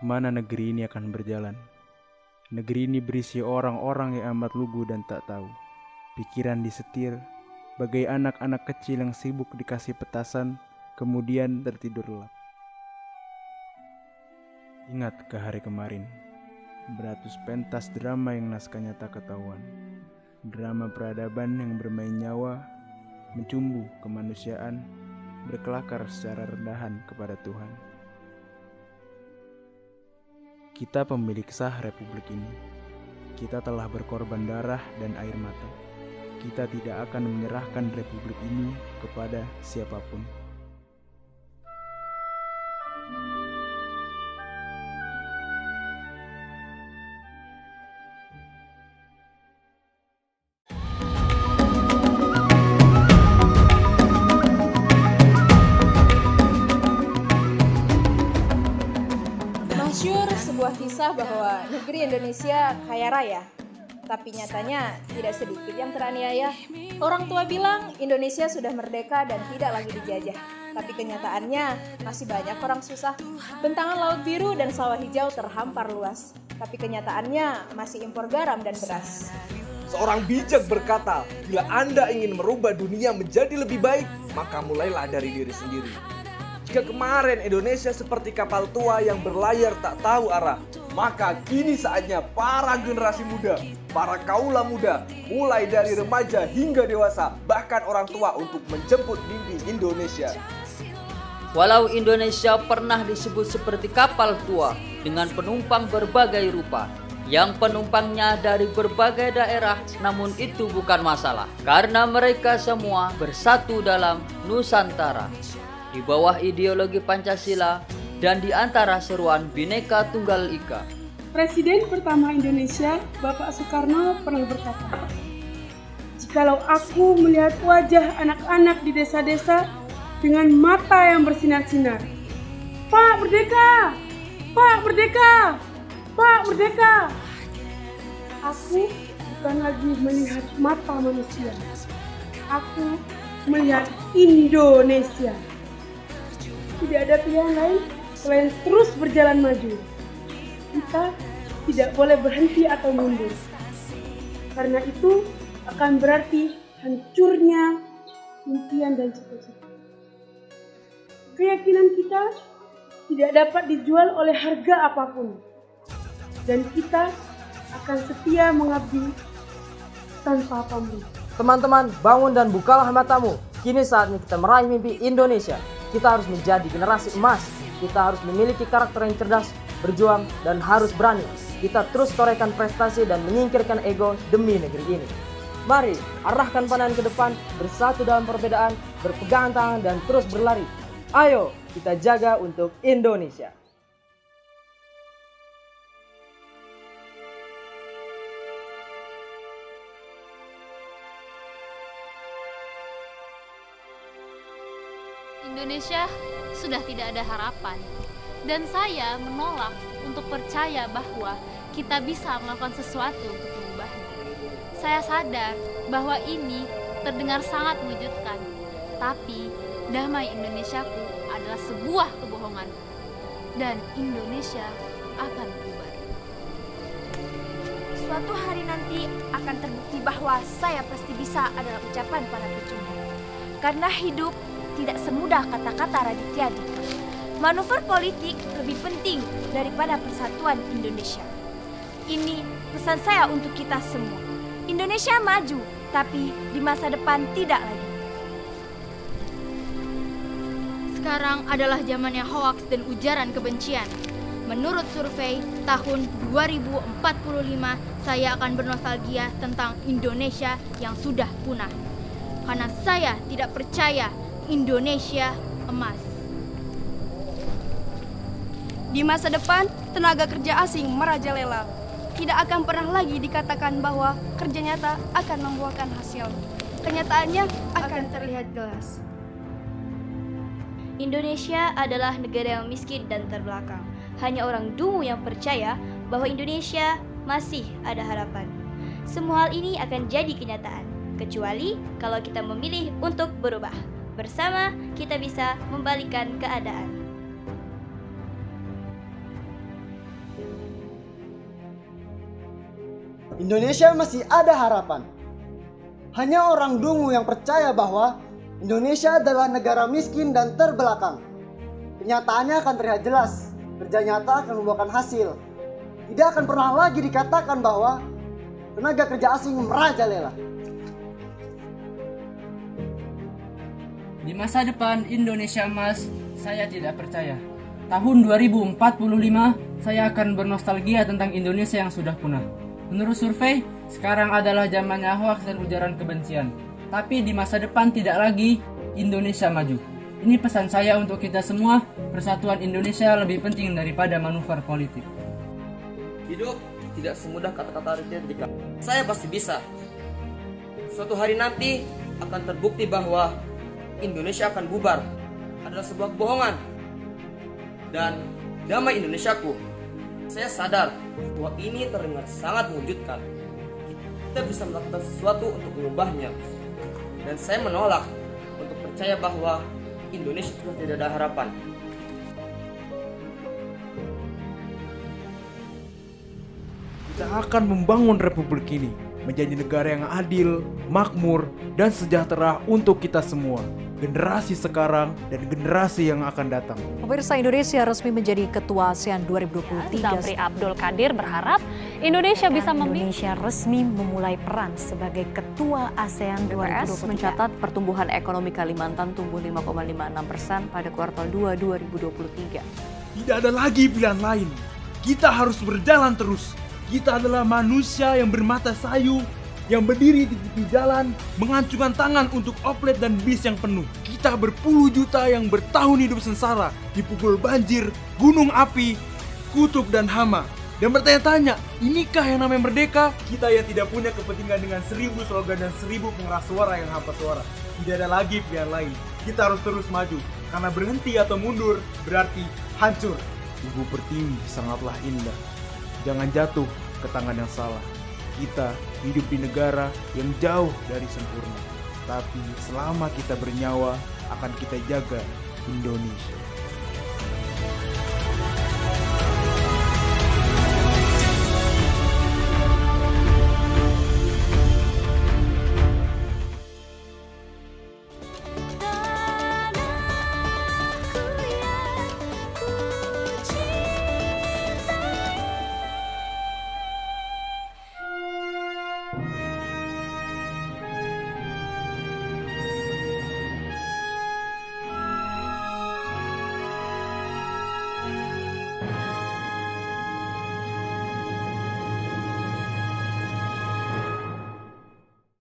kemana negeri ini akan berjalan. Negeri ini berisi orang-orang yang amat lugu dan tak tahu. Pikiran disetir, bagai anak-anak kecil yang sibuk dikasih petasan, kemudian tertidur lelap. Ingat ke hari kemarin, beratus pentas drama yang naskahnya tak ketahuan. Drama peradaban yang bermain nyawa, mencumbu kemanusiaan, berkelakar secara rendahan kepada Tuhan. Kita pemilik sah Republik ini. Kita telah berkorban darah dan air mata. Kita tidak akan menyerahkan Republik ini kepada siapapun. Masyhur sebuah kisah bahwa negeri Indonesia kaya raya, tapi nyatanya tidak sedikit yang teraniaya. Orang tua bilang Indonesia sudah merdeka dan tidak lagi dijajah, tapi kenyataannya masih banyak orang susah. Bentangan laut biru dan sawah hijau terhampar luas, tapi kenyataannya masih impor garam dan beras. Seorang bijak berkata, bila Anda ingin merubah dunia menjadi lebih baik, maka mulailah dari diri sendiri. Jika kemarin Indonesia seperti kapal tua yang berlayar tak tahu arah, maka kini saatnya para generasi muda, para kaula muda, mulai dari remaja hingga dewasa, bahkan orang tua untuk menjemput mimpi Indonesia. Walau Indonesia pernah disebut seperti kapal tua dengan penumpang berbagai rupa, yang penumpangnya dari berbagai daerah, namun itu bukan masalah, karena mereka semua bersatu dalam Nusantara. Di bawah ideologi Pancasila dan di antara seruan Bhinneka Tunggal Ika. Presiden pertama Indonesia, Bapak Soekarno pernah berkata, "Jikalau aku melihat wajah anak-anak di desa-desa dengan mata yang bersinar-sinar, Pak Merdeka! Pak Merdeka! Pak Merdeka!" Aku bukan lagi melihat mata manusia. Aku melihat Indonesia. Tidak ada pilihan lain selain terus berjalan maju. Kita tidak boleh berhenti atau mundur. Karena itu akan berarti hancurnya impian dan cita-cita. Keyakinan kita tidak dapat dijual oleh harga apapun. Dan kita akan setia mengabdi tanpa pamrih. Teman-teman, bangun dan bukalah matamu. Kini saatnya kita meraih mimpi Indonesia. Kita harus menjadi generasi emas. Kita harus memiliki karakter yang cerdas, berjuang, dan harus berani. Kita terus torehkan prestasi dan menyingkirkan ego demi negeri ini. Mari, arahkan pandangan ke depan, bersatu dalam perbedaan, berpegangan tangan, dan terus berlari. Ayo, kita jaga untuk Indonesia. Indonesia sudah tidak ada harapan, dan saya menolak untuk percaya bahwa kita bisa melakukan sesuatu untuk mengubahnya. Saya sadar bahwa ini terdengar sangat mengejutkan, tapi damai Indonesiaku adalah sebuah kebohongan, dan Indonesia akan bubar. Suatu hari nanti akan terbukti bahwa saya pasti bisa adalah ucapan para pecunda. Karena hidup tidak semudah kata-kata Raditya Dika. Manuver politik lebih penting daripada persatuan Indonesia. Ini pesan saya untuk kita semua. Indonesia maju, tapi di masa depan tidak lagi. Sekarang adalah zamannya hoaks dan ujaran kebencian. Menurut survei tahun 2045, saya akan bernostalgia tentang Indonesia yang sudah punah. Karena saya tidak percaya Indonesia emas. Di masa depan, tenaga kerja asing merajalela. Tidak akan pernah lagi dikatakan bahwa kerja nyata akan membuahkan hasil. Kenyataannya akan terlihat jelas. Indonesia adalah negara yang miskin dan terbelakang. Hanya orang dungu yang percaya bahwa Indonesia masih ada harapan. Semua hal ini akan jadi kenyataan, kecuali kalau kita memilih untuk berubah. Bersama kita bisa membalikkan keadaan. Indonesia masih ada harapan. Hanya orang dungu yang percaya bahwa Indonesia adalah negara miskin dan terbelakang. Kenyataannya akan terlihat jelas. Kerja nyata akan membuahkan hasil. Tidak akan pernah lagi dikatakan bahwa tenaga kerja asing merajalela. Di masa depan Indonesia emas, saya tidak percaya. Tahun 2045, saya akan bernostalgia tentang Indonesia yang sudah punah. Menurut survei, sekarang adalah zamannya hoaks dan ujaran kebencian. Tapi di masa depan tidak lagi Indonesia maju. Ini pesan saya untuk kita semua, persatuan Indonesia lebih penting daripada manuver politik. Hidup tidak semudah kata-kata retorika. Saya pasti bisa. Suatu hari nanti akan terbukti bahwa Indonesia akan bubar. Adalah sebuah kebohongan. Dan damai Indonesiaku. Saya sadar bahwa ini terdengar sangat mengejutkan. Kita bisa melakukan sesuatu untuk mengubahnya. Dan saya menolak untuk percaya bahwa Indonesia sudah tidak ada harapan. Kita akan membangun republik ini menjadi negara yang adil, makmur, dan sejahtera untuk kita semua. Generasi sekarang dan generasi yang akan datang. Pemirsa, Indonesia resmi menjadi Ketua ASEAN 2023. Zafri Abdul Qadir berharap Indonesia bisa Indonesia resmi memulai peran sebagai Ketua ASEAN 2023. Mencatat pertumbuhan ekonomi Kalimantan tumbuh 5,56% pada kuartal 2 2023. Tidak ada lagi pilihan lain. Kita harus berjalan terus. Kita adalah manusia yang bermata sayu, yang berdiri di tepi jalan, mengacungkan tangan untuk oplet dan bis yang penuh. Kita berpuluh juta yang bertahun hidup sengsara, dipukul banjir, gunung api, kutub dan hama. Dan bertanya-tanya, inikah yang namanya merdeka? Kita yang tidak punya kepentingan dengan 1000 slogan dan 1000 pengeras suara yang hampa suara. Tidak ada lagi pilihan lain. Kita harus terus maju, karena berhenti atau mundur berarti hancur. Ibu Pertiwi sangatlah indah. Jangan jatuh ke tangan yang salah. Kita hidup di negara yang jauh dari sempurna. Tapi selama kita bernyawa, akan kita jaga Indonesia.